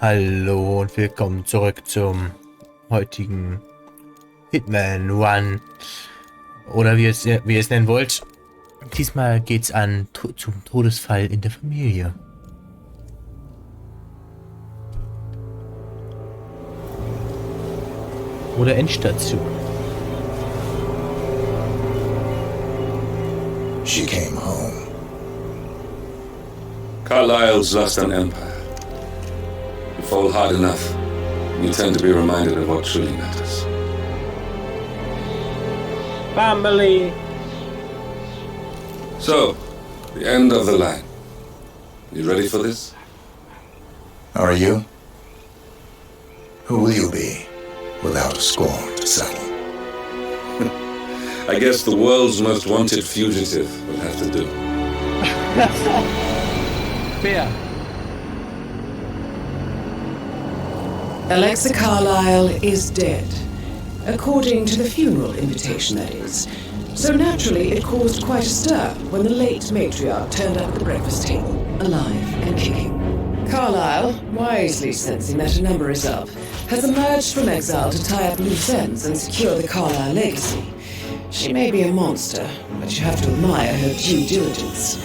Hallo und willkommen zurück zum heutigen Hitman One. Oder wie ihr es nennen wollt. Diesmal geht's zum Todesfall in der Familie. Oder Endstation. She came home. Carlyle's lost an empire. You fall hard enough, and you tend to be reminded of what truly matters. Family. So, the end of the line. You ready for this? Are you? Who will you be without a scorn to settle? I guess the world's most wanted fugitive will have to do. Fair. Alexa Carlyle is dead. According to the funeral invitation, that is. So naturally, it caused quite a stir when the late matriarch turned up at the breakfast table, alive and kicking. Carlyle, wisely sensing that her number is up, has emerged from exile to tie up loose ends and secure the Carlyle legacy. She may be a monster, but you have to admire her due diligence.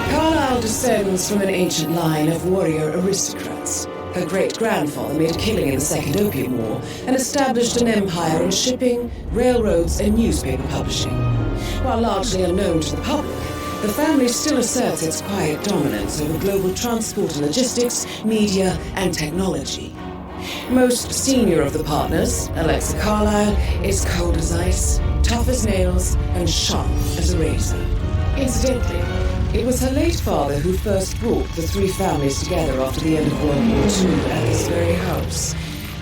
Carlyle descends from an ancient line of warrior aristocrats. Her great-grandfather made a killing in the Second Opium War and established an empire in shipping, railroads, and newspaper publishing. While largely unknown to the public, the family still asserts its quiet dominance over global transport and logistics, media, and technology. Most senior of the partners, Alexa Carlyle, is cold as ice, tough as nails, and sharp as a razor. Incidentally, it was her late father who first brought the three families together after the end of World War II at this very house,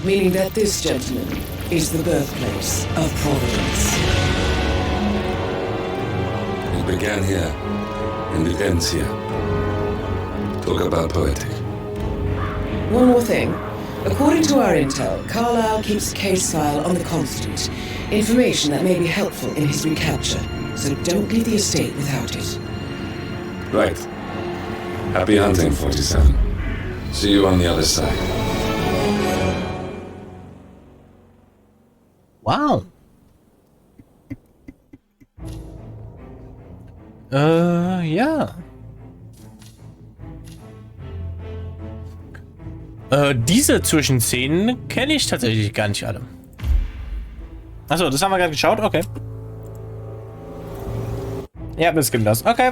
meaning that this gentleman is the birthplace of Providence. It began here, and it ends here. Talk about poetic. One more thing. According to our intel, Carlyle keeps a case file on the Constant. Information that may be helpful in his recapture, so don't leave the estate without it. Right. Happy hunting, 47. See you on the other side. Wow. Ja. Diese Zwischenszenen kenne ich tatsächlich gar nicht alle. Achso, das haben wir gerade geschaut? Okay. Ja, wir skippen das. Okay.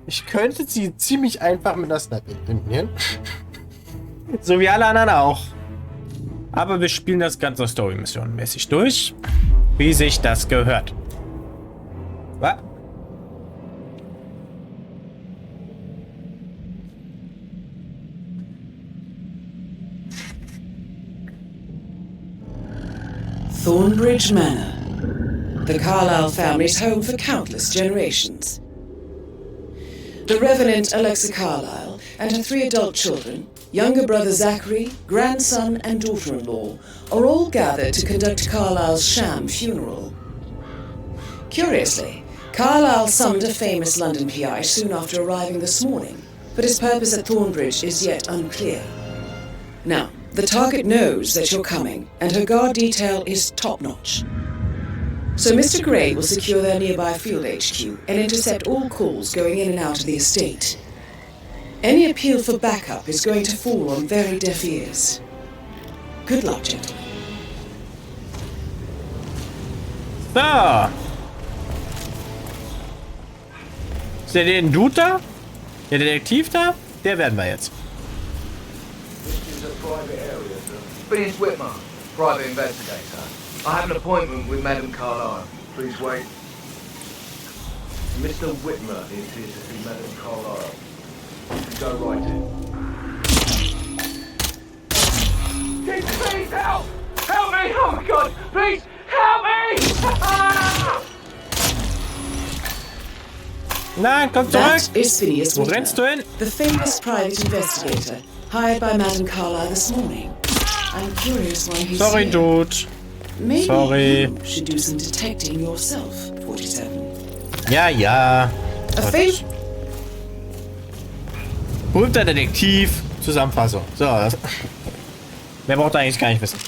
Ich könnte sie ziemlich einfach mit einer Sniper eliminieren. So wie alle anderen auch. Aber wir spielen das Ganze Story-Mission-mäßig durch. Wie sich das gehört. Was? Thornbridge Manor. The Carlyle family's home for countless generations. The Reverend Alexa Carlyle and her three adult children, younger brother Zachary, grandson and daughter-in-law, are all gathered to conduct Carlyle's sham funeral. Curiously, Carlyle summoned a famous London PI soon after arriving this morning, but his purpose at Thornbridge is yet unclear. Now, the target knows that you're coming, and her guard detail is top-notch. So Mr. Gray will secure their nearby field HQ and intercept all calls going in and out of the estate. Any appeal for backup is going to fall on very deaf ears. Good luck, gentlemen. So. Ist der Dude da? Der Detektiv da? Der werden wir jetzt. This is a private area, sir. Phineas Whitmer, private investigator. I have an appointment with Madame Carlyle. Please wait. Mr. Whitmer is here to see Madame Carlyle. Go right in. Please help! Help me! Oh my God! Please help me! Nein, komm That zurück! is Phineas Wo rennst du Whitmer, hin? the famous private investigator hired by Madame Carlyle this morning. I'm curious why he's Sorry, here. Dude. Maybe Sorry. you should do some detecting yourself, 47. Ja. A fame Berühmter Detektiv Zusammenfassung. So, wer braucht eigentlich gar nicht wissen.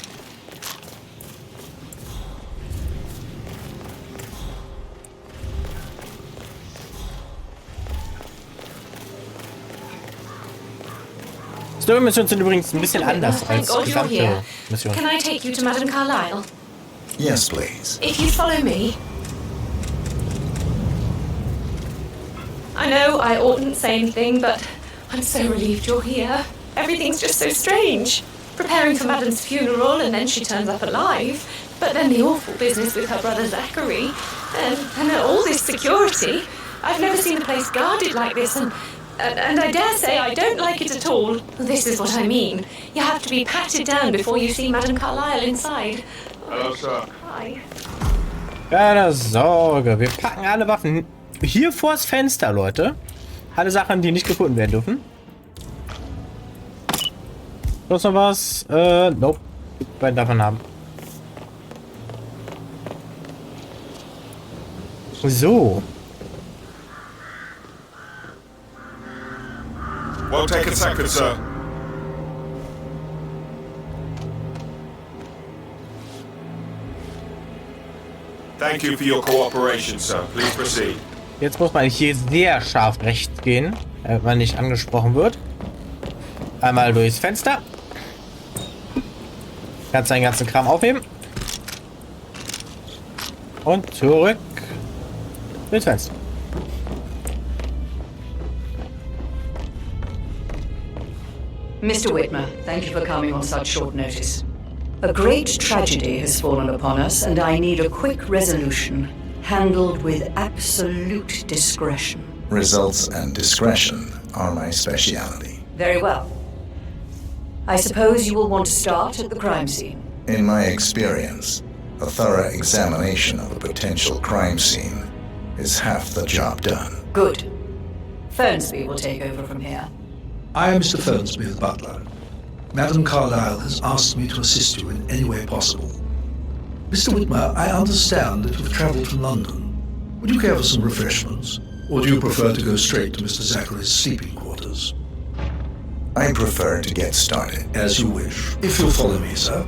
Story-Missionen sind übrigens ein bisschen anders als gesamte Missionen. Can I take you to Madame Carlyle? Yes, please. If you follow me. I know I oughtn't say anything, but I'm so relieved you're here. Everything's just so strange. Preparing for Madame's funeral, and then she turns up alive. But then the awful business with her brother Zachary, and all this security. I've never seen the place guarded like this, and I dare say I don't like it at all. This is what I mean. You have to be patted down before you see Madame Carlyle inside. Hello, sir. Hi. Keine Sorge, wir packen alle Waffen hier vors Fenster, Leute. Alle Sachen, die nicht gefunden werden dürfen. Sonst noch was? Nope. Beiden davon haben. So. Won't take a second, sir. Thank you for your cooperation, sir. Please proceed. Jetzt muss man hier sehr scharf rechts gehen, damit man nicht angesprochen wird. Einmal durchs Fenster. Kannst deinen ganzen Kram aufheben. Und zurück durchs Fenster. Mr. Whitmer, thank you for coming on such short notice. A great tragedy has fallen upon us, and I need a quick resolution, handled with absolute discretion. Results and discretion are my speciality. Very well. I suppose you will want to start at the crime scene. In my experience, a thorough examination of a potential crime scene is half the job done. Good. Fernsby will take over from here. I am Mr. Fernsby, the butler. Madame Carlyle has asked me to assist you in any way possible. Mr. Whitmer, I understand that you've travelled from London. Would you care for some refreshments? Or do you prefer to go straight to Mr. Zachary's sleeping quarters? I prefer to get started. As you wish. If you'll follow me, sir.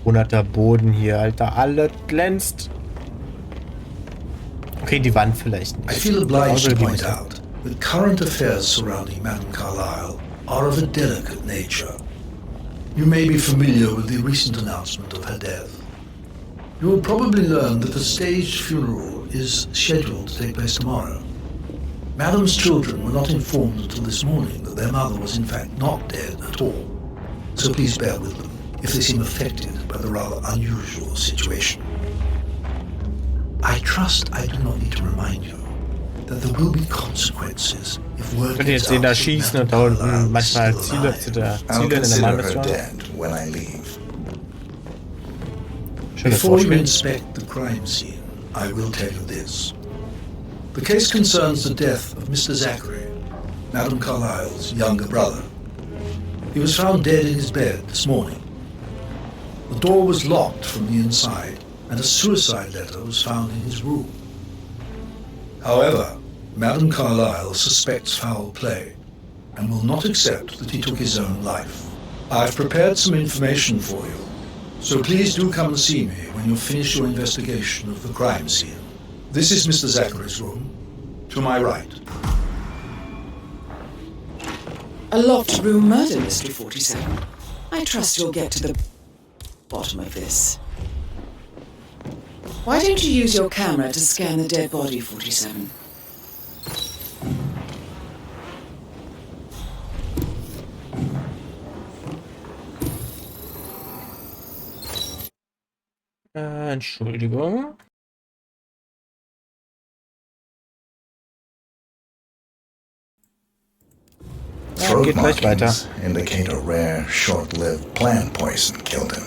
Hunderter Boden hier, Alter. Alles glänzt. Okay, die Wand vielleicht nicht. I feel obliged to point out that current affairs surrounding Madame Carlyle are of a delicate nature. You may be familiar with the recent announcement of her death. You will probably learn that the staged funeral is scheduled to take place tomorrow. Madame's children were not informed until this morning that their mother was in fact not dead at all. So please bear with them if they seem affected by the rather unusual situation. I trust I do not need to remind you that there will be consequences if word Könnt ihr jetzt gets sehen, da out schießen that und da unten Carlyle is manchmal still Ziele alive. zu der I'll Ziele in der consider her Malmission. dead when I leave. Schönes Before you Wortspiel. inspect the crime scene, I will tell you this. The case concerns the death of Mr. Zachary, Madame Carlyle's younger brother. He was found dead in his bed this morning. The door was locked from the inside, and a suicide letter was found in his room. However, Madame Carlyle suspects foul play and will not accept that he took his own life. I've prepared some information for you, so please do come and see me when you finish your investigation of the crime scene. This is Mr. Zachary's room, to my right. A locked room murder mystery, 47. I trust you'll get to the bottom of this. Why don't you use your camera to scan the dead body, 47? Entschuldigung. Ja, Throat geht gleich weiter. markings indicate a rare, short-lived plant poison killed him.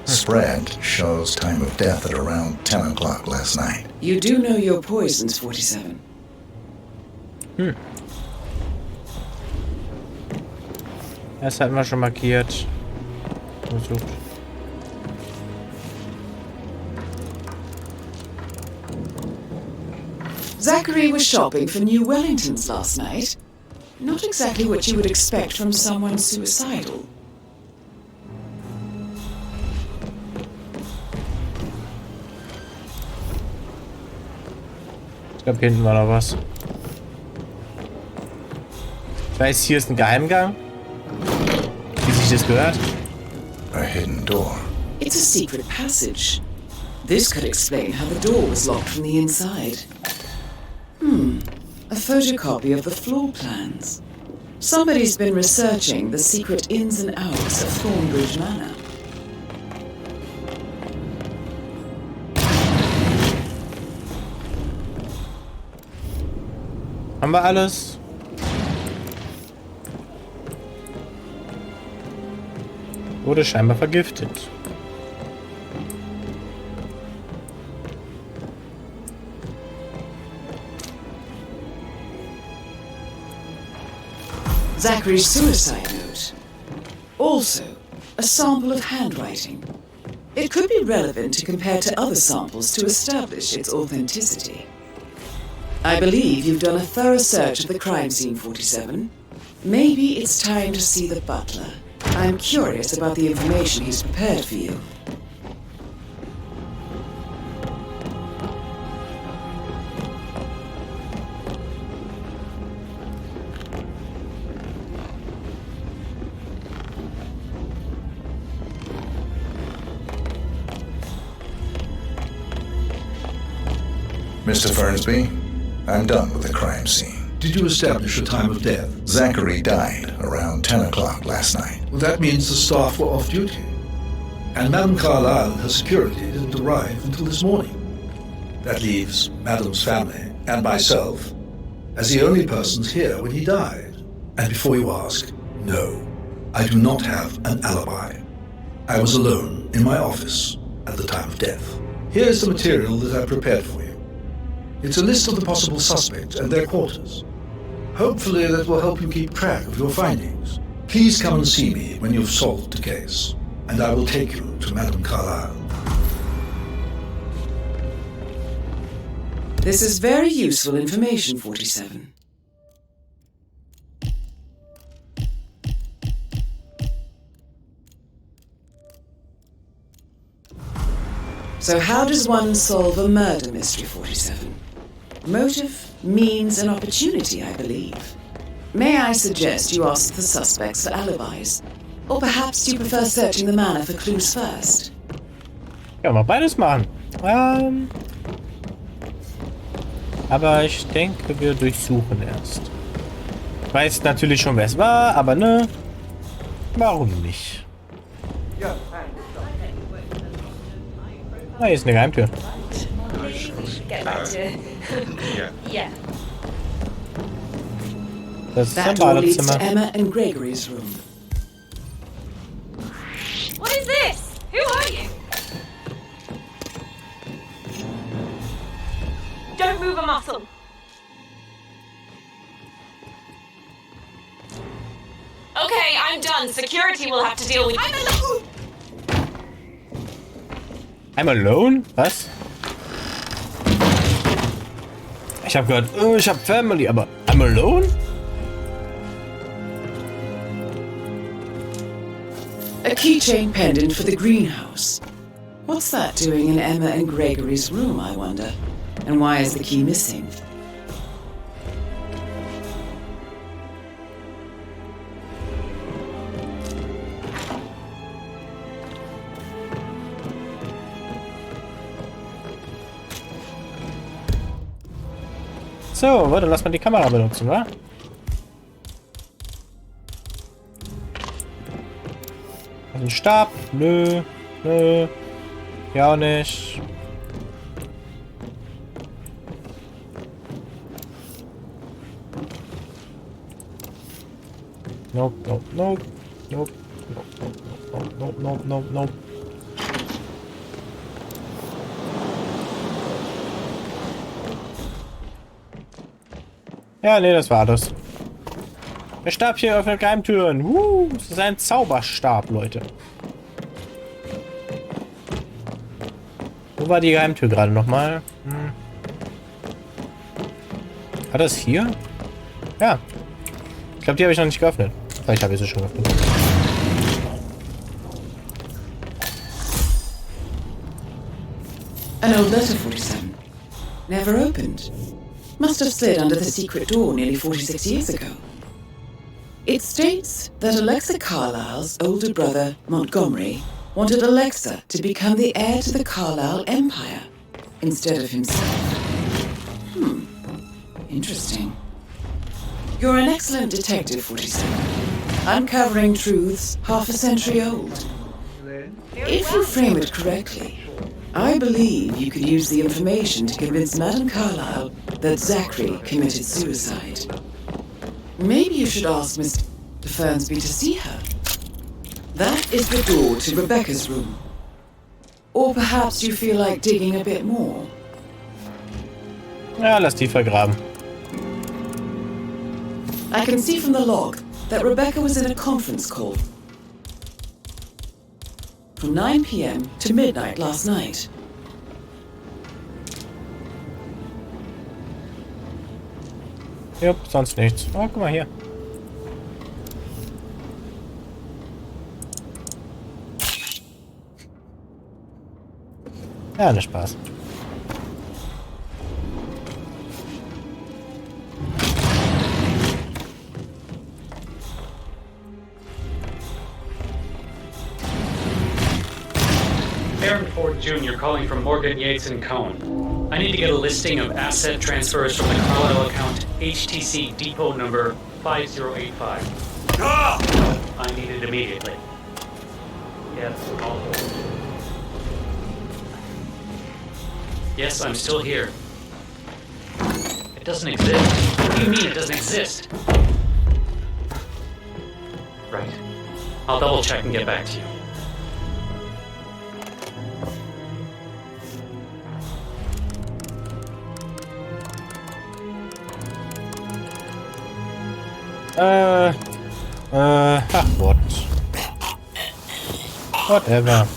Spread shows time of death at around 10 o'clock last night. You do know your poisons, 47. Das hatten wir schon markiert. Versucht. Zachary was shopping for new Wellingtons last night. Not exactly what you would expect from someone suicidal. Ich glaube, hier hinten war noch was. Ich weiß, hier ist ein Geheimgang. Wie sich das gehört. A hidden door. It's a secret passage. This could explain how the door was locked from the inside. A photocopy of the floor plans. Somebody's been researching the secret ins and outs of Thornbridge Manor. Haben wir alles? Wurde scheinbar vergiftet. Zachary's suicide note. Also, a sample of handwriting. It could be relevant to compare to other samples to establish its authenticity. I believe you've done a thorough search of the crime scene, 47. Maybe it's time to see the butler. I'm curious about the information he's prepared for you. Mr. Fernsby, I'm done with the crime scene. Did you establish a time of death? Zachary died around 10 o'clock last night. Well, that means the staff were off duty. And Madame Carlyle, her security, didn't arrive until this morning. That leaves Madame's family and myself as the only persons here when he died. And before you ask, no, I do not have an alibi. I was alone in my office at the time of death. Here's the material that I prepared for you. It's a list of the possible suspects and their quarters. Hopefully that will help you keep track of your findings. Please come and see me when you've solved the case, and I will take you to Madame Carlyle. This is very useful information, 47. So how does one solve a murder mystery, 47? Motive, means, and opportunity, I believe. May I suggest you ask the suspects for alibis? Or perhaps you prefer searching the manor for clues first? Ja, mal beides machen. Aber ich denke, wir durchsuchen erst. Ich weiß natürlich schon, wer es war, aber ne? Warum nicht? Ah, hier ist eine Geheimtür. Yeah. Das ist ein That door leads Badezimmer. to Emma and Gregory's room. What is this? Who are you? Don't move a muscle. Okay, I'm done. Security will have to deal with. I'm alone. I'm alone? Was? Ich hab gehört, ich hab Family, aber I'm alone? A keychain pendant for the greenhouse. What's that doing in Emma and Gregory's room, I wonder? And why is the key missing? So, warte, lass mal die Kamera benutzen, wa? Ein Stab? Nö. Nö. Ja auch nicht. Nope, nope, nope. Nope. Nope, nope, nope, nope, nope, nope. Ja, nee, das war das. Der Stab hier öffnet Geheimtüren. Das ist ein Zauberstab, Leute. Wo war die Geheimtür gerade nochmal? War das hier? Ja. Ich glaube, die habe ich noch nicht geöffnet. Vielleicht habe ich sie schon geöffnet. An old letter, 47. Never opened. Must have slid under the secret door nearly 46 years ago. It states that Alexa Carlyle's older brother, Montgomery, wanted Alexa to become the heir to the Carlyle Empire instead of himself. Interesting. You're an excellent detective, 47. Uncovering truths half a century old. If you frame it correctly, I believe you could use the information to convince Madame Carlyle that Zachary committed suicide. Maybe you should ask Mr. Fernsby to see her. That is the door to Rebecca's room. Or perhaps you feel like digging a bit more. Ja, lass die vergraben. I can see from the log that Rebecca was in a conference call from 9 p.m. to midnight last night. Jupp, sonst nichts. Oh, guck mal hier. Ja, ne Spaß. Aaron Ford Jr. calling from Morgan, Yates & Cohen. I need to get a listing of asset transfers from the Carlyle account HTC depot number 5085. I need it immediately. Yes, all hold. Yes, I'm still here. It doesn't exist. What do you mean it doesn't exist? Right. I'll double check and get back to you. What? Whatever.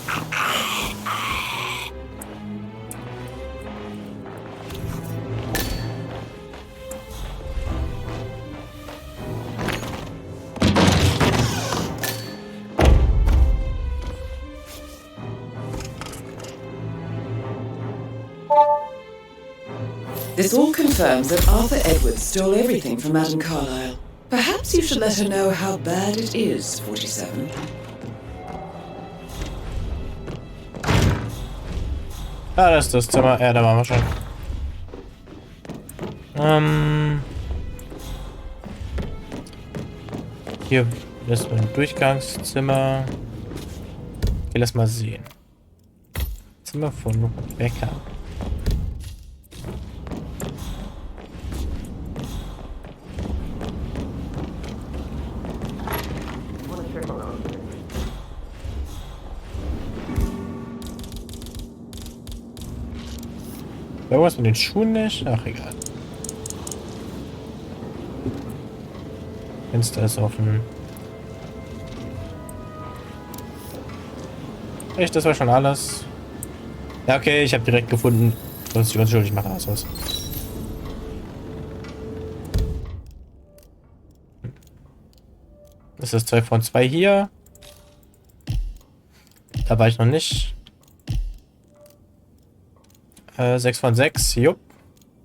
This all confirms that Arthur Edwards stole everything from Madame Carlyle. Perhaps you should let her know how bad it is, 47. Ah, das ist das Zimmer. Ja, da waren wir schon. Hier ist ein Durchgangszimmer. Okay, lass mal sehen. Zimmer von Rebecca. Irgendwas mit den Schuhen nicht? Ach, egal. Fenster ist offen. Echt, das war schon alles. Ja, okay, ich habe direkt gefunden, was ich unschuldig mache. Also was. Das ist 2 von 2 hier. Da war ich noch nicht. 6 von 6, jupp.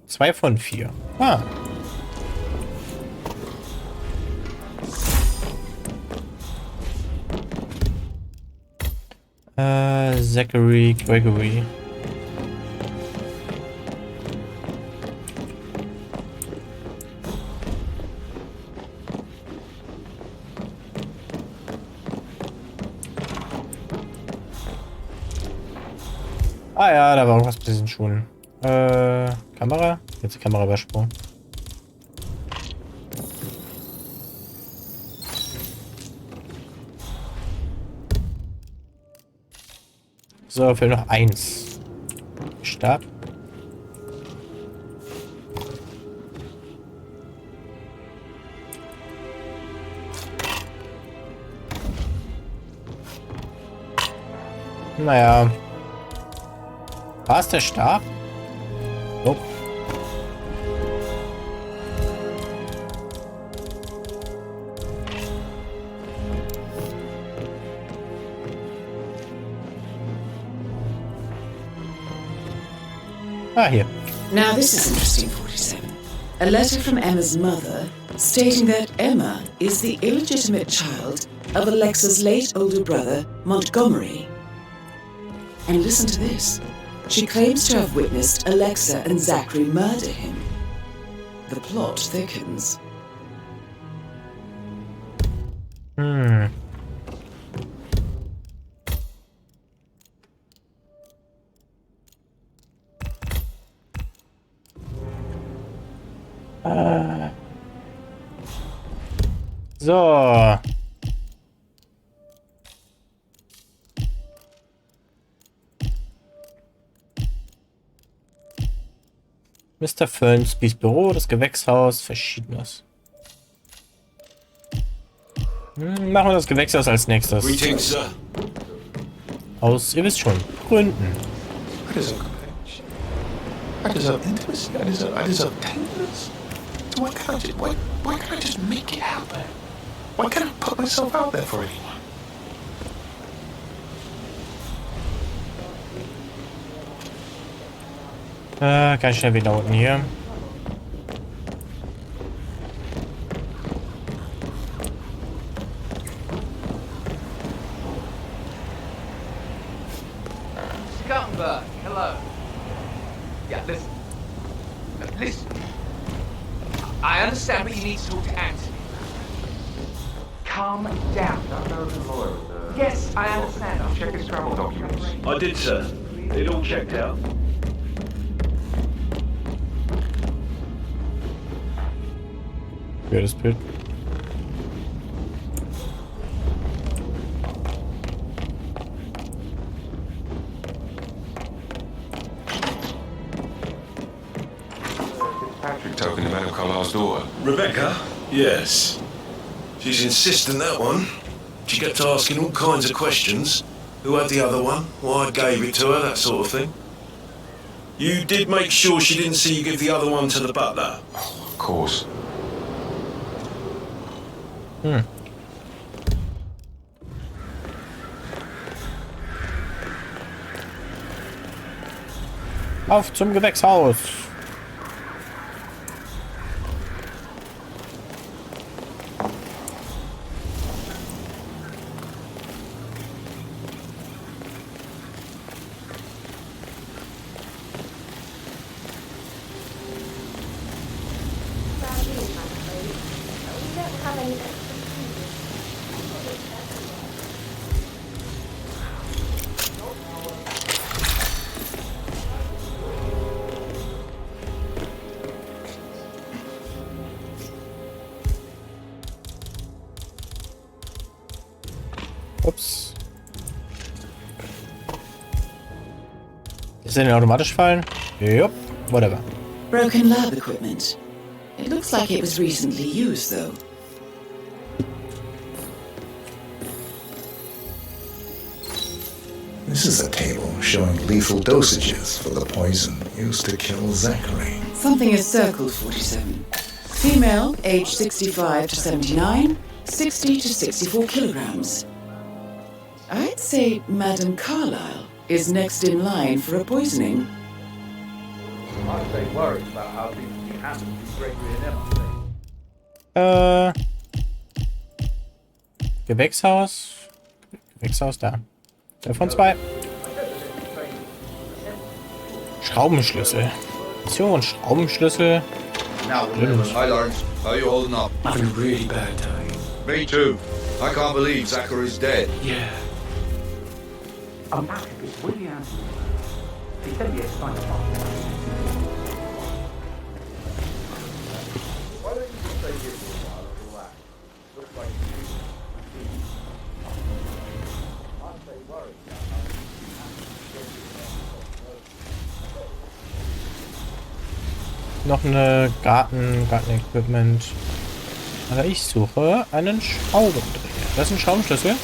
2 von 4. Ah. Zachary Gregory. Ah ja, da war irgendwas mit diesen Schuhen. Kamera? Jetzt die Kamera übersprungen. So, fehlt noch 1. Stab. Naja. War es der Stab? Nope. Ah, hier. Now this is interesting, 47. A letter from Emma's mother stating that Emma is the illegitimate child of Alexa's late older brother, Montgomery. And listen to this. She claims to have witnessed Alexa and Zachary murder him. The plot thickens. So. Mr. Fernsbys Büro, das Gewächshaus, Verschiedenes. Machen wir das Gewächshaus als nächstes. Greetings, sir. Aus, ihr wisst schon, Gründen. I deserve compassion. I deserve intimacy. I deserve tenderness. So why can't I just make it happen? Why can't I put myself out there for anyone? Ganz schnell wieder unten hier. Scumberg, hello. Yeah, listen. Listen. I understand, but you need to talk to Anthony. Calm down. Yes, I understand. I'll check his travel documents. I did, sir. It all checked out. Für das Bild. Patrick talking to Madame Carlisle's daughter. Rebecca? Yes. She's insisting that one. She kept asking all kinds of questions. Who had the other one? Why I gave it to her, that sort of thing. You did make sure she didn't see you give the other one to the butler? Of course. Auf zum Gewächshaus. Ups. Ist der denn automatisch fallen? Jupp, whatever. Broken lab equipment. It looks like it was recently used, though. This is a table showing lethal dosages for the poison used to kill Zachary. Something is circled, 47. Female, age 65 to 79, 60 to 64 kilograms. I'd say Madame Carlisle is next in line for a poisoning. I'd say worried about how things happen to Gregory and Emma. Gewächshaus. Gewächshaus da. Davon 2. Schraubenschlüssel. Mission, Schraubenschlüssel. Now, hi Lawrence, how are you holding up? Having a really bad time. Me too. I can't believe Zachary's dead. Yeah. Noch eine Garten-Equipment. Aber ich suche einen Schraubendreher. Das ist ein Schraubenschlüssel.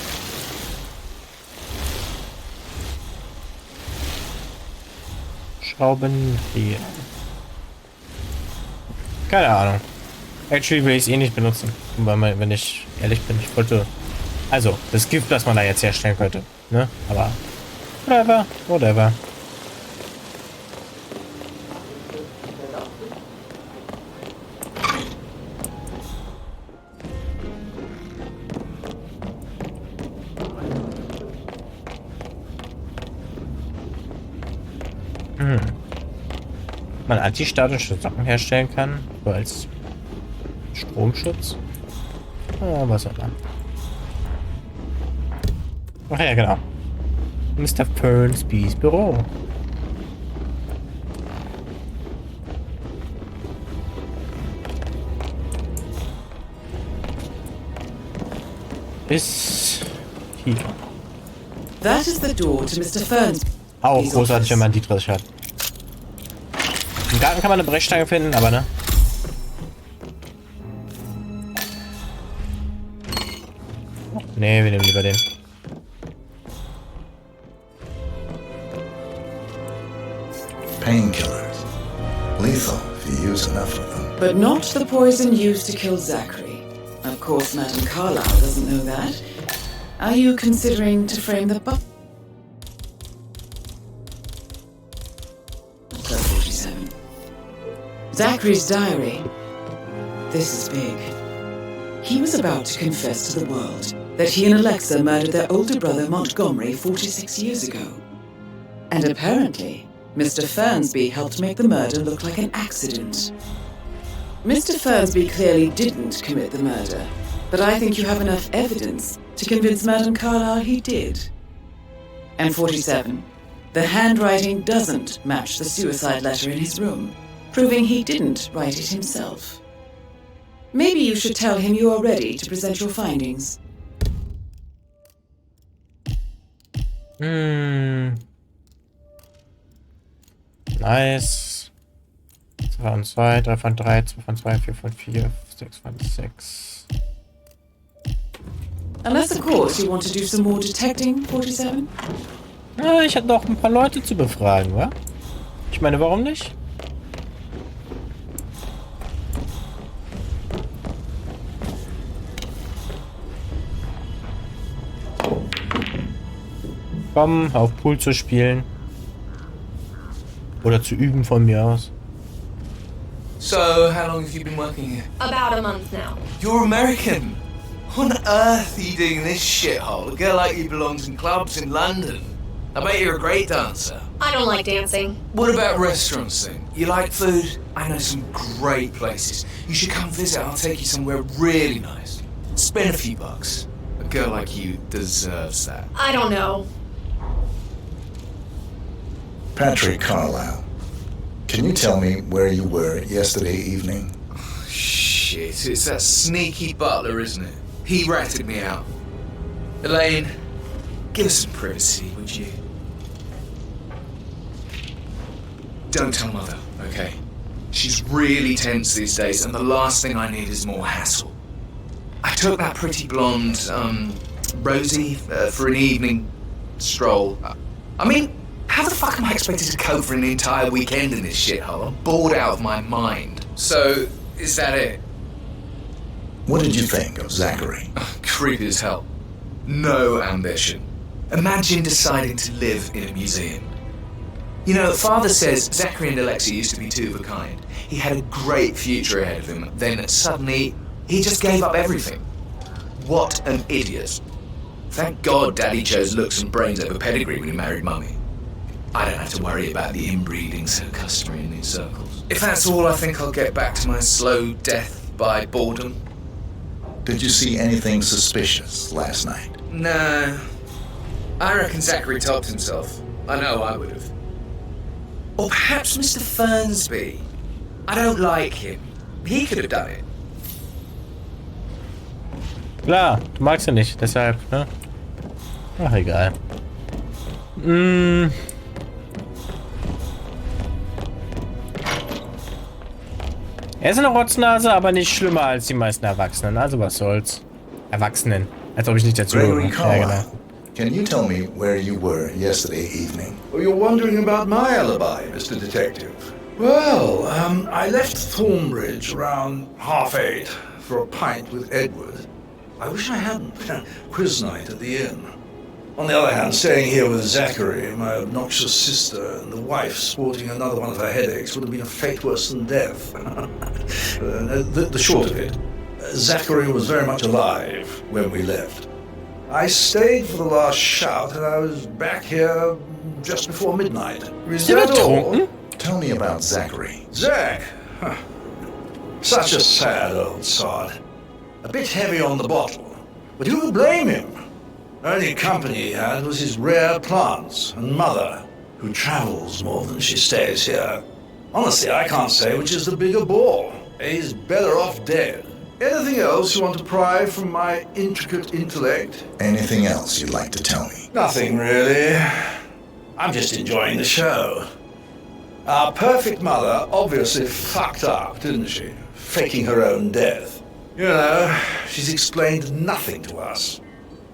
Schraubendreher. Keine Ahnung. Actually will ich es eh nicht benutzen. Weil, wenn ich ehrlich bin, ich wollte... Also, das Gift, das man da jetzt herstellen könnte. Ne? Aber... Whatever. man antistatische Socken herstellen kann, so als Stromschutz. Was auch immer. Ach ja, genau. Mr. Fernsbys Büro. Bis hier. That is the door to Mr. Ferns. Auch großartig, wenn man die drin hat. Im Garten kann man eine Brechstange finden, aber ne? Nee, wir nehmen lieber den. Painkillers. Lethal if you use enough of them. But not the poison used to kill Zachary. Of course, Madame Carlyle doesn't know that. Are you considering to frame the butler? 47. Zachary's diary. This is big. He was about to confess to the world that he and Alexa murdered their older brother Montgomery 46 years ago. And apparently, Mr. Fernsby helped make the murder look like an accident. Mr. Fernsby clearly didn't commit the murder, but I think you have enough evidence to convince Madame Carlyle he did. And 47. The handwriting doesn't match the suicide letter in his room, proving he didn't write it himself. Maybe you should tell him you are ready to present your findings. Nice. 2 von 2, 3 von 3, 2 von 2, 4 von 4, 6 von 6. Unless, of course, you want to do some more detecting, 47? Ja, ich hatte noch ein paar Leute zu befragen, wa? Ich meine, warum nicht? Komm, auf Pool zu spielen. Oder zu üben von mir aus. So, how long have you been working here? About a month now. You're American. What on earth are you doing in this shithole? A girl like you belongs in clubs in London. I bet you're a great dancer. I don't like dancing. What about restaurants then? You like food? I know some great places. You should come visit. I'll take you somewhere really nice. Spend a few bucks. A girl like you deserves that. I don't know. Patrick Carlyle, can you tell me where you were yesterday evening? Oh, shit, it's that sneaky butler, isn't it? He ratted me out. Elaine, give us some privacy, would you? Don't tell Mother, okay? She's really tense these days, and the last thing I need is more hassle. I took that pretty blonde, Rosie, for an evening stroll. I mean, how the fuck am I expected to cope for an entire weekend in this shithole? I'm bored out of my mind. So, is that it? What did you think of Zachary? Creepy as hell. No ambition. Imagine deciding to live in a museum. You know, Father says Zachary and Alexa used to be two of a kind. He had a great future ahead of him. Then suddenly, he just gave up everything. What an idiot. Thank God Daddy chose looks and brains over pedigree when he married Mummy. I don't have to worry about the inbreeding so customary in these circles. If that's all, I think I'll get back to my slow death by boredom. Did you see anything suspicious last night? No. I reckon Zachary topped himself. I know I would have. Or perhaps Mr. Fernsby. I don't like him. He could have done it. Klar, du magst ihn nicht, deshalb, ne? Ach, egal. Er ist eine Rotznase, aber nicht schlimmer als die meisten Erwachsenen. Also was soll's. Erwachsenen. Als ob ich nicht dazu Gregory gehöre. Carlyle, Ja, genau. can you tell me where you were yesterday evening? Oh, you're wondering about my alibi, Mr. Detective. Well, I left Thornbridge around 8:30 for a pint with Edward. I wish I hadn't. Quiz night at the inn. On the other hand, staying here with Zachary, my obnoxious sister, and the wife sporting another one of her headaches would have been a fate worse than death. The short of it, Zachary was very much alive when we left. I stayed for the last shout, and I was back here just before midnight. Ist der betrunken? tell me about Zachary. Zack? Huh. Such a sad old sod. A bit heavy on the bottle. But who would blame him? Only company he had was his rare plants and mother, who travels more than she stays here. Honestly, I can't say which is the bigger bore. He's better off dead. Anything else you want to pry from my intricate intellect? Anything else you'd like to tell me? Nothing really. I'm just enjoying the show. Our perfect mother obviously fucked up, didn't she? Faking her own death. You know, she's explained nothing to us.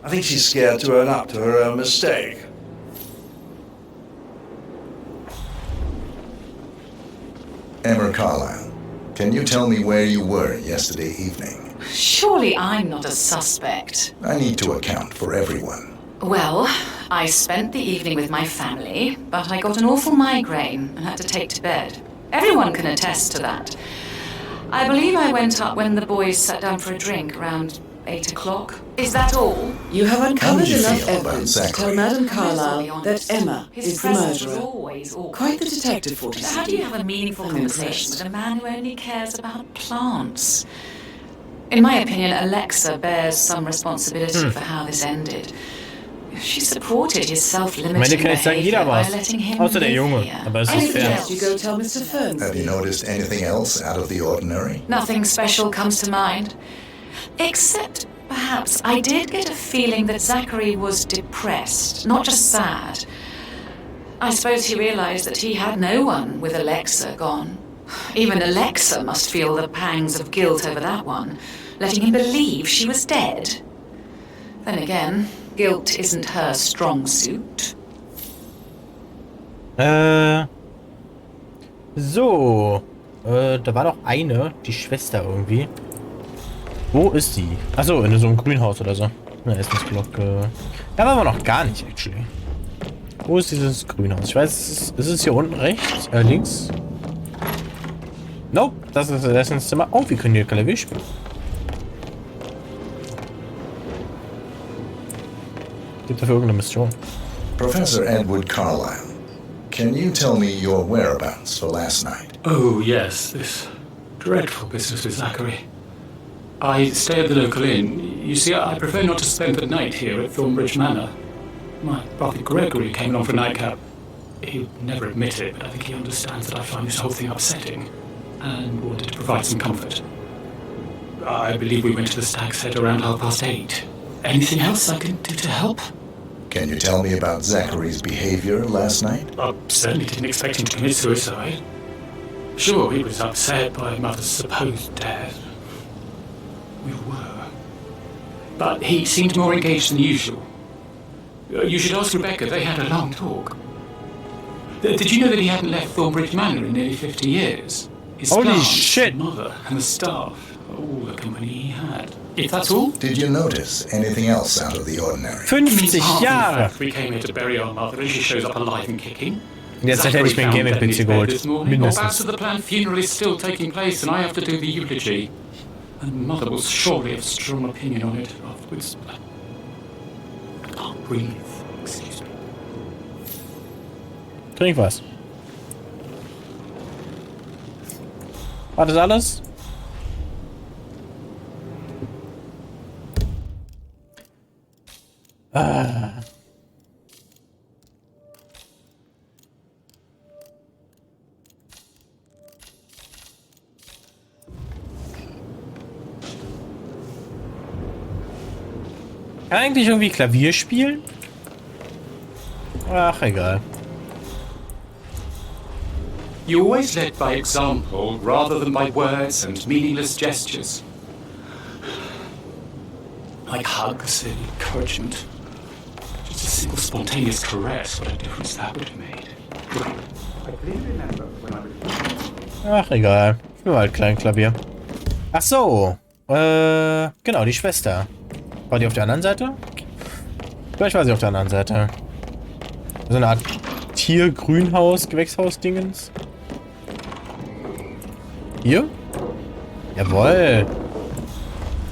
I think she's scared to own up to her own mistake. Emma Carlyle, can you tell me where you were yesterday evening? Surely I'm not a suspect. I need to account for everyone. Well, I spent the evening with my family, but I got an awful migraine and had to take to bed. Everyone can attest to that. I believe I went up when the boys sat down for a drink around 8 o'clock. Is that all? You have uncovered you enough feel about evidence to Zachary? tell Madame Carlyle that Emma His is the presence was murderer. always awkward. Quite the detective for But how do you have a meaningful I'm conversation impressed. with a man who only cares about plants? In my opinion, Alexa bears some responsibility for how this ended. She supported his self-limiting kann ich sagen, behavior jeder by war's. letting him Außer der live Junge. here. Aber es ist Anything fair. else you go tell Mr. Ferns? Have you noticed anything else out of the ordinary? Nothing special comes to mind. Except, perhaps, I did get a feeling that Zachary was depressed, not just sad. I suppose he realized that he had no one with Alexa gone. Even Alexa must feel the pangs of guilt over that one, letting him believe she was dead. Then again, guilt isn't her strong suit. So. Da war noch eine, die Schwester irgendwie. Wo ist die? Achso, in so einem Grünhaus oder so. Eine Essensglocke. Da waren wir noch gar nicht, actually. Wo ist dieses Grünhaus? Ich weiß, ist es hier unten rechts? Links? Nope, das ist das Essenszimmer. Oh, wir können hier Klavier spielen. Gibt dafür irgendeine Mission? Professor Edward Carlyle, can you tell me your whereabouts for last night? Oh, yes, this dreadful business with Zachary. I stay at the local inn. You see, I prefer not to spend the night here at Thornbridge Manor. My brother Gregory came along for a nightcap. He would never admit it, but I think he understands that I find this whole thing upsetting and wanted to provide some comfort. I believe we went to the Stag's Head around 8:30. Anything else I can do to help? Can you tell me about Zachary's behavior last night? I certainly didn't expect him to commit suicide. Sure, he was upset by Mother's supposed death. We were. But he seemed more engaged than usual. You should ask Rebecca, they had a long talk. Did you know that he hadn't left Thornbridge Manor in nearly 50 years? His Holy plants, shit. Mother and the staff, all the company he had. If that's all? Did you notice anything else out of the ordinary? 50 Apart from the Jahre! fact we came here to bury our mother and she shows up alive and kicking. Jetzt hätte ich mir einen Gaming-PC geholt. Mindestens. The planned funeral is still taking place and I have to do the eulogy. And Mother will surely have a strong opinion on it afterwards. I can't breathe. Excuse me. Trink was. War das alles? Kann eigentlich irgendwie Klavier spielen? Ach, egal. You always led by example rather than by words and meaningless gestures. Like hugs and encouragement. Just a simple spontaneous caress, what a difference that would have made. I clearly remember when I was... Ach, egal. Ich spiele halt Kleinklavier. Ach so. Genau, die Schwester. War die auf der anderen Seite? Vielleicht war sie auf der anderen Seite. So eine Art Tier-Grünhaus, Gewächshaus-Dingens. Hier? Jawohl.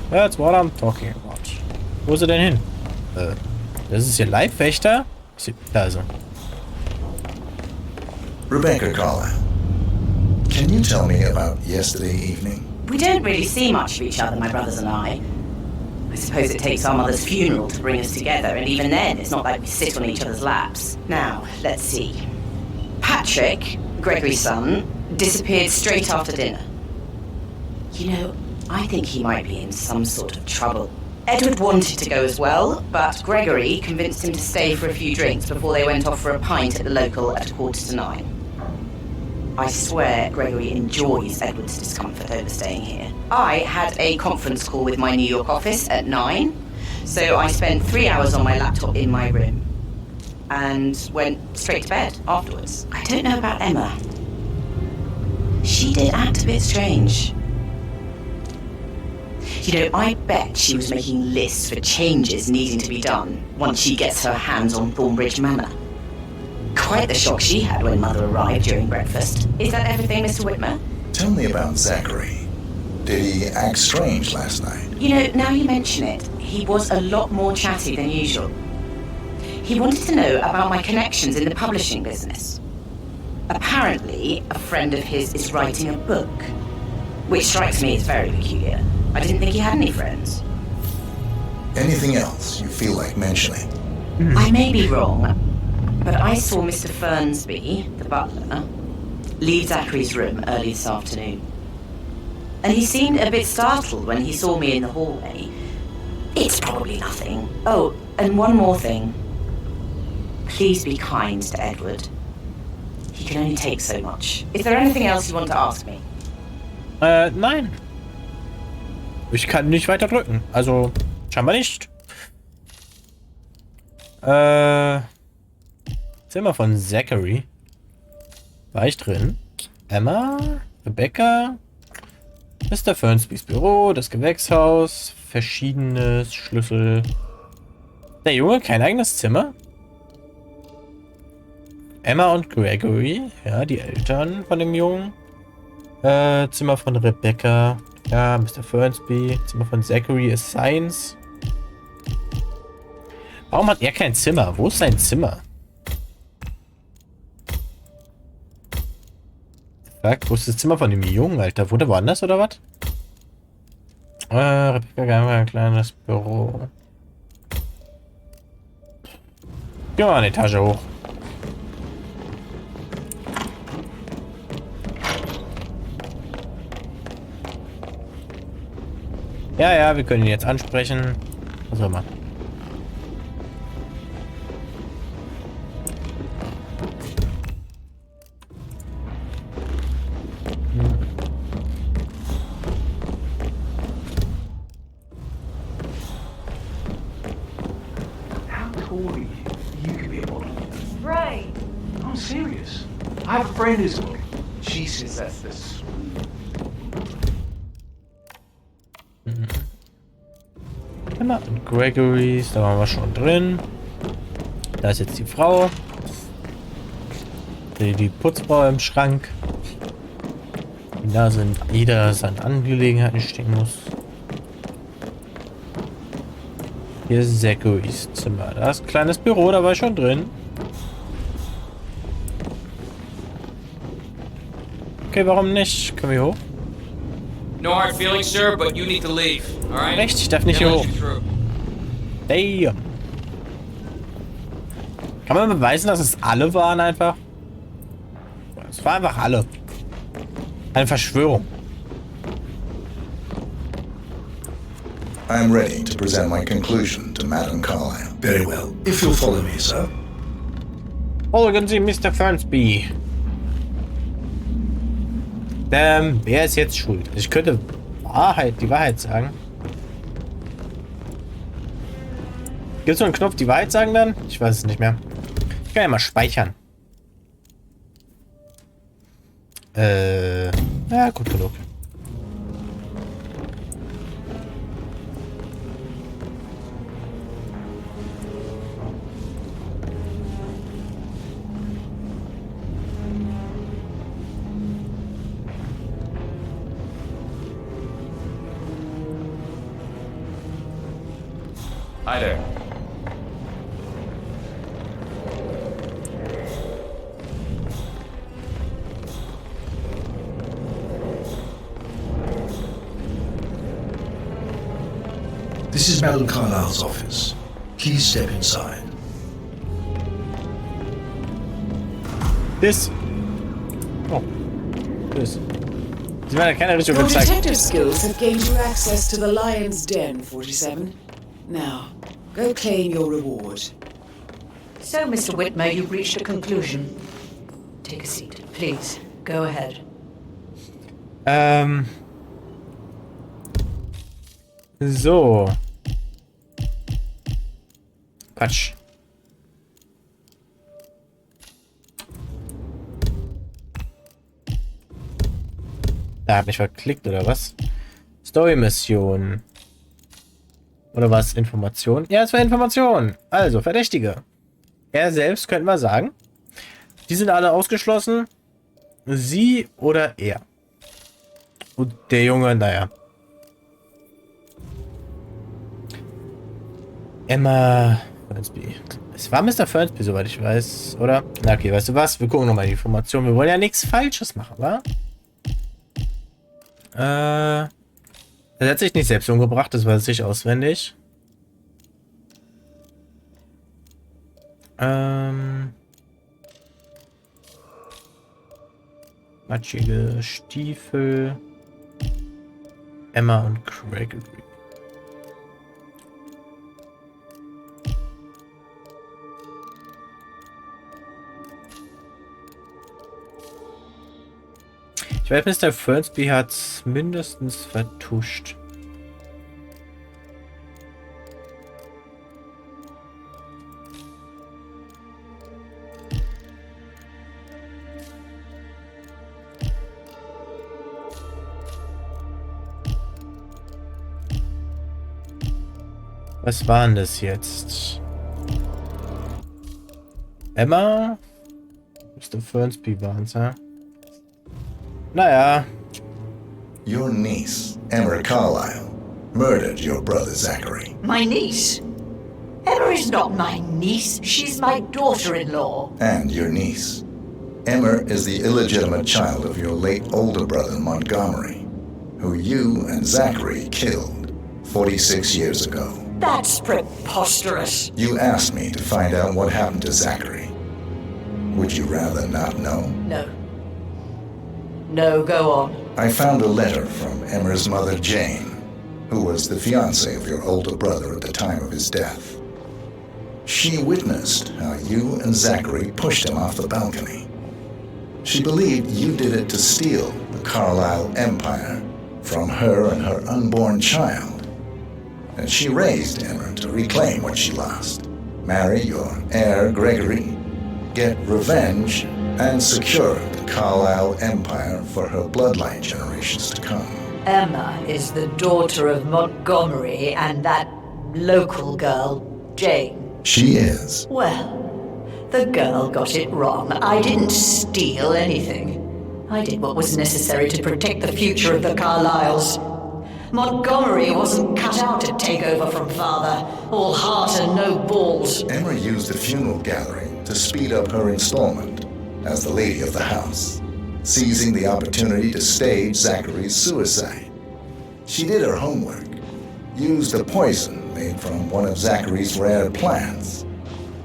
That's what I'm talking about. Wo ist er denn hin? Das ist hier Leibwächter? Da ist er. Rebecca Carlyle, Can you tell me about yesterday evening? We don't really see much of each other, my brothers and I. I suppose it takes our mother's funeral to bring us together, and even then, it's not like we sit on each other's laps. Now, let's see. Patrick, Gregory's son, disappeared straight after dinner. You know, I think he might be in some sort of trouble. Edward wanted to go as well, but Gregory convinced him to stay for a few drinks before they went off for a pint at the local at 9:15. I swear Gregory enjoys Edward's discomfort over staying here. I had a conference call with my New York office at 9, so I spent 3 hours on my laptop in my room and went straight to bed afterwards. I don't know about Emma. She did act a bit strange. You know, I bet she was making lists for changes needing to be done once she gets her hands on Thornbridge Manor. Quite the shock she had when Mother arrived during breakfast. Is that everything, Mr. Whitmer? Tell me about Zachary. Did he act strange last night? You know, now you mention it, he was a lot more chatty than usual. He wanted to know about my connections in the publishing business. Apparently, a friend of his is writing a book, which strikes me as very peculiar. I didn't think he had any friends. Anything else you feel like mentioning? I may be wrong, but I saw Mr. Fernsby, the butler, leave Zachary's room early this afternoon. And he seemed a bit startled when he saw me in the hallway. It's probably nothing. Oh, and one more thing. Please be kind to Edward. He can only take so much. Is there anything else you want to ask me? Nein. Ich kann nicht weiter drücken. Also, scheinbar nicht. Zimmer von Zachary. War ich drin? Emma? Rebecca? Mr. Fernsbys Büro, das Gewächshaus, verschiedenes Schlüssel. Der Junge, kein eigenes Zimmer? Emma und Gregory, ja, die Eltern von dem Jungen. Zimmer von Rebecca, ja, Mr. Fernsby. Zimmer von Zachary ist Science. Warum hat er kein Zimmer? Wo ist sein Zimmer? Fuck, wo ist das Zimmer von dem Jungen, Alter? Wohnt er woanders oder was? Rebecca, gab ein kleines Büro. Gehen wir mal eine Etage hoch. Ja, ja, wir können ihn jetzt ansprechen. Was auch immer. I have a friend who's... She says that's this. Emma und Gregory's, da waren wir schon drin. Da ist jetzt die Frau. Die Putzfrau im Schrank. Da sind jeder seine Angelegenheiten stecken muss. Hier ist Zachary's Zimmer. Da ist ein kleines Büro, da war ich schon drin. Okay, warum nicht? Können wir hoch? No hard feelings, sir, but you need to leave. All right? Recht, ich darf nicht hier hoch. Damn. Kann man beweisen, dass es alle waren einfach? Es war einfach alle. Eine Verschwörung. I am ready to present my conclusion to Madame Carlyle. Very well. If you'll follow me, sir. Folgen Sie Mr. Fernsby. Wer ist jetzt schuld? Ich könnte die Wahrheit sagen. Gibt es so einen Knopf, die Wahrheit sagen dann? Ich weiß es nicht mehr. Ich kann ja mal speichern. Ja, gut genug. Hi there. This is Madame Carlyle's office. Please step inside. This. Oh. This. Sie waren ja keine richtige Your Bezeichnung. detective skills have gained you access to the Lion's Den, 47. Now, go claim your reward. So, Mr. Whitmer, you've reached a conclusion. Take a seat, please. Go ahead. So. Quatsch. Da hab ich verklickt, oder was? Story-Mission. Oder was? Information? Ja, es war Information. Also, Verdächtige. Er selbst, könnten wir sagen. Die sind alle ausgeschlossen. Sie oder er. Und der Junge, naja. Emma Fernsby. Es war Mr. Fernsby, soweit ich weiß, oder? Na okay, weißt du was? Wir gucken nochmal die Information. Wir wollen ja nichts Falsches machen, wa? Er hat sich nicht selbst umgebracht, das weiß ich auswendig. Matschige Stiefel. Emma und Gregory. Ich weiß, Mr. Fernsby hat mindestens vertuscht. Was war denn das jetzt? Emma? Mr. Fernsby waren's, ja? Naja. Your niece, Emma Carlyle, murdered your brother Zachary. My niece? Emma is not my niece. She's my daughter-in-law. And your niece. Emma is the illegitimate child of your late older brother Montgomery, who you and Zachary killed 46 years ago. That's preposterous. You asked me to find out what happened to Zachary. Would you rather not know? No. No, go on. I found a letter from Emma's mother, Jane, who was the fiancée of your older brother at the time of his death. She witnessed how you and Zachary pushed him off the balcony. She believed you did it to steal the Carlyle empire from her and her unborn child. And she raised Emma to reclaim what she lost, marry your heir, Gregory, get revenge, and secure the Carlyle empire for her bloodline generations to come. Emma is the daughter of Montgomery and that local girl, Jane. She is. Well, the girl got it wrong. I didn't steal anything. I did what was necessary to protect the future of the Carlyles. Montgomery wasn't cut out to take over from father, all heart and no balls. Emma used the funeral gathering to speed up her installment as the lady of the house, seizing the opportunity to stage Zachary's suicide. She did her homework, used a poison made from one of Zachary's rare plants,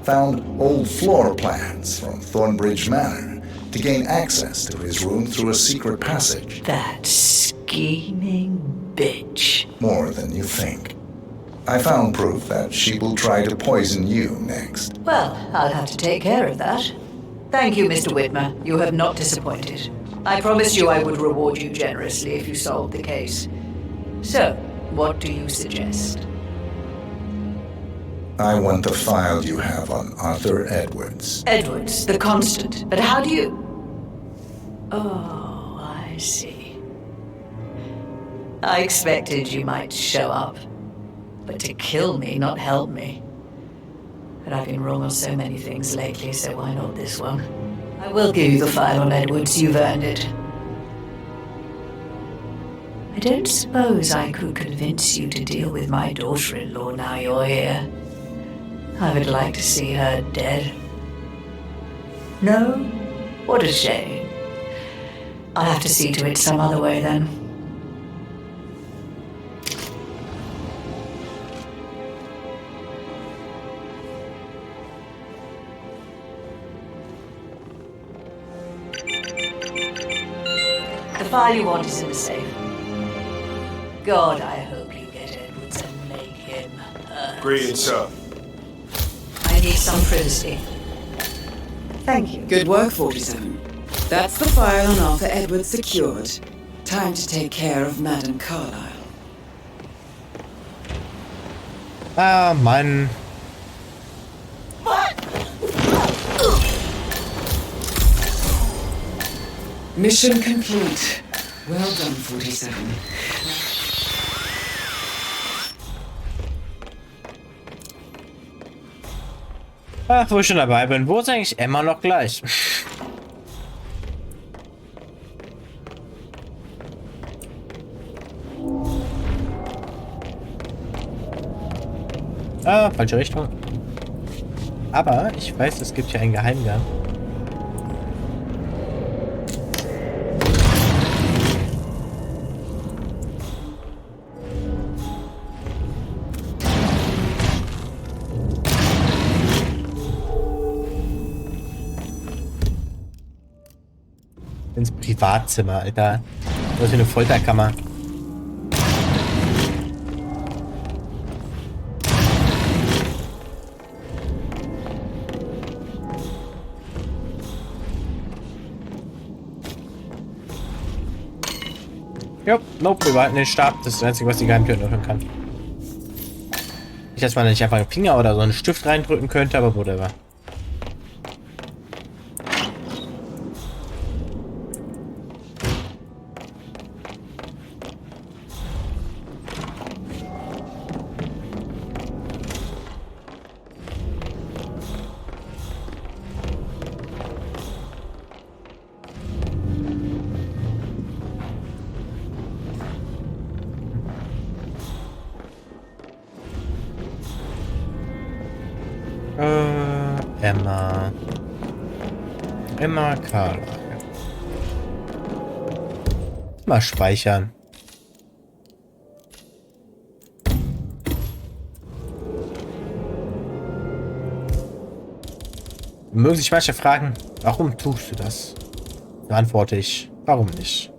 found old floor plans from Thornbridge Manor to gain access to his room through a secret passage. That scheming bitch. More than you think. I found proof that she will try to poison you next. Well, I'll have to take care of that. Thank you, Mr. Whitmer. You have not disappointed. I promised you I would reward you generously if you solved the case. So, what do you suggest? I want the file you have on Arthur Edwards. Edwards, the constant. But how do you... Oh, I see. I expected you might show up. But to kill me, not help me. But I've been wrong on so many things lately, so why not this one? I will give you the file on Edwards. You've earned it. I don't suppose I could convince you to deal with my daughter-in-law now you're here. I would like to see her dead. No? What a shame. I'll have to see to it some other way then. file you want is in the safe. God, I hope you get Edwards and make him hurt. Greetings, sir. I need some privacy. Thank you. Good work, 47. That's the file on Arthur Edwards secured. Time to take care of Madame Carlyle. Ah, Mann. Mission complete. Well done, 47. Ach, wo ich schon dabei bin. Wo ist eigentlich Emma noch gleich? Ah, falsche Richtung. Aber ich weiß, es gibt hier einen Geheimgang. Ins Privatzimmer, Alter. Das ist wie eine Folterkammer. Jo, nope, wir behalten den Stab. Das ist das Einzige, was die Geheimtür öffnen kann. Nicht, dass man nicht einfach einen Finger oder so einen Stift reindrücken könnte, aber whatever. Emma Carlyle. Mal speichern. Mögen sich manche fragen, warum tust du das? Dann antworte ich, warum nicht?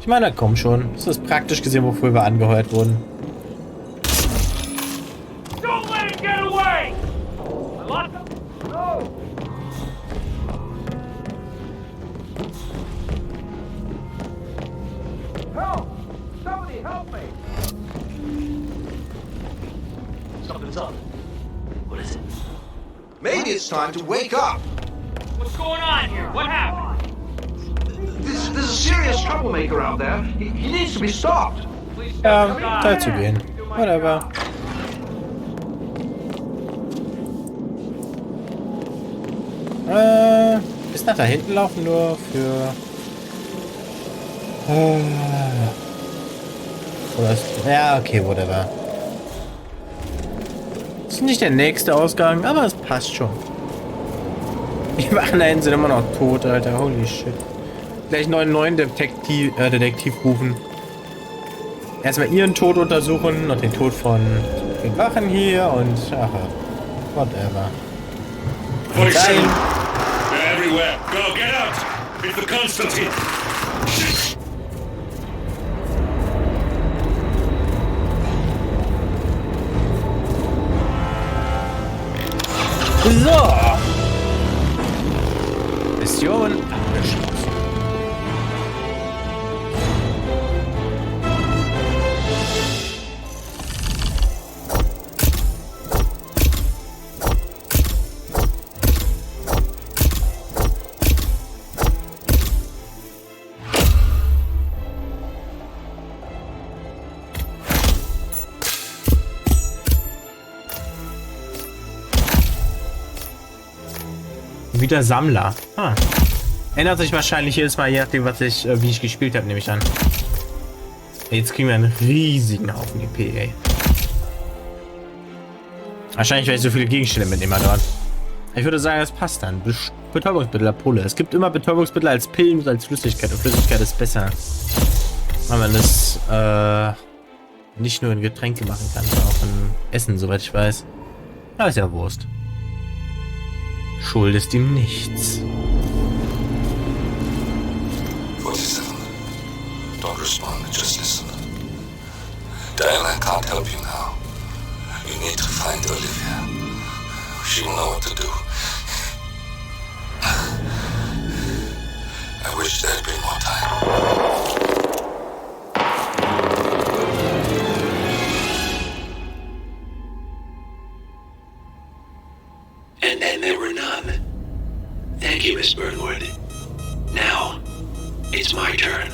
Ich meine, komm schon. Das ist praktisch gesehen, wofür wir angeheuert wurden. Maybe it's time to wake up. What's going on here? What happened? There's a serious troublemaker out there. He needs to be stopped. Ja, dazu gehen. Whatever. Bis nach da hinten laufen nur für... Oder ist... Ja, okay, whatever. Ist nicht der nächste Ausgang, aber es passt schon. Die Wachen da hinten sind immer noch tot, Alter. Holy shit. Gleich einen neuen Detektiv rufen. Erstmal ihren Tod untersuchen und den Tod von den Wachen hier und... Ach, whatever. 47! They're everywhere! Go, get out! It's the Constantine! So! Mission abgeschlossen. Wieder Sammler. Ändert sich wahrscheinlich jedes Mal, je nachdem, wie ich gespielt habe, nehme ich an. Jetzt kriegen wir einen riesigen Haufen EP, ey. Wahrscheinlich, weil ich so viele Gegenstände mitnehme dort. Ich würde sagen, das passt dann. Betäubungsmittel, Pulle. Es gibt immer Betäubungsmittel als Pillen und als Flüssigkeit. Und Flüssigkeit ist besser. Weil man das nicht nur in Getränke machen kann, sondern auch in Essen, soweit ich weiß. Aber ist ja Wurst. Schuldest ihm nichts. Don't respond, just listen. Diana can't help you now. You need to find Olivia. She will know what to do. I wish there had been more time. And then there were none. Thank you, Miss Burnwood. Now, it's my turn.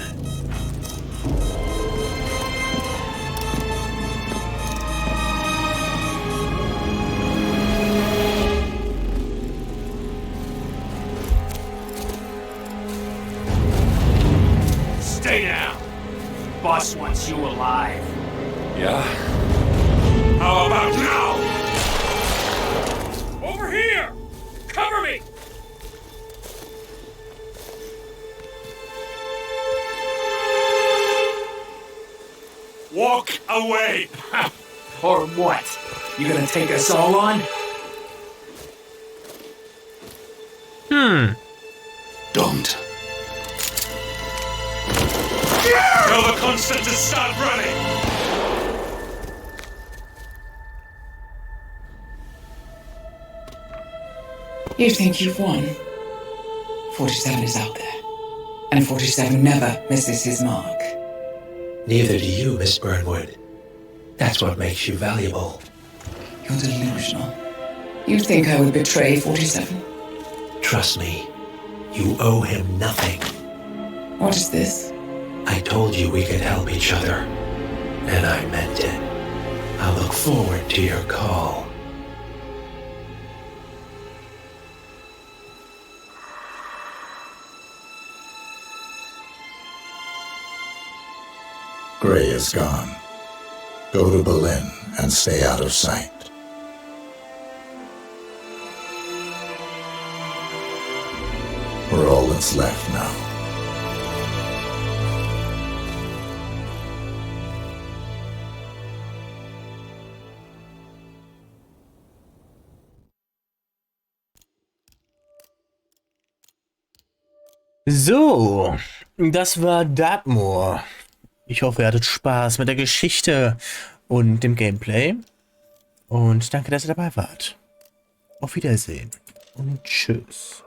Stay down. Boss wants you alive. Yeah? How about now? Over here! Cover me! Walk away! Or what? You gonna take us all on? Don't. Tell the Constant to start running! You think you've won? 47 is out there. And 47 never misses his mark. Neither do you, Miss Burnwood. That's what makes you valuable. You're delusional. You think I would betray 47? Trust me, you owe him nothing. What is this? I told you we could help each other, and I meant it. I'll look forward to your call. Gray is gone. Go to Berlin and stay out of sight. We're all that's left now. So, das war Dartmoor. Ich hoffe, ihr hattet Spaß mit der Geschichte und dem Gameplay. Und danke, dass ihr dabei wart. Auf Wiedersehen und tschüss.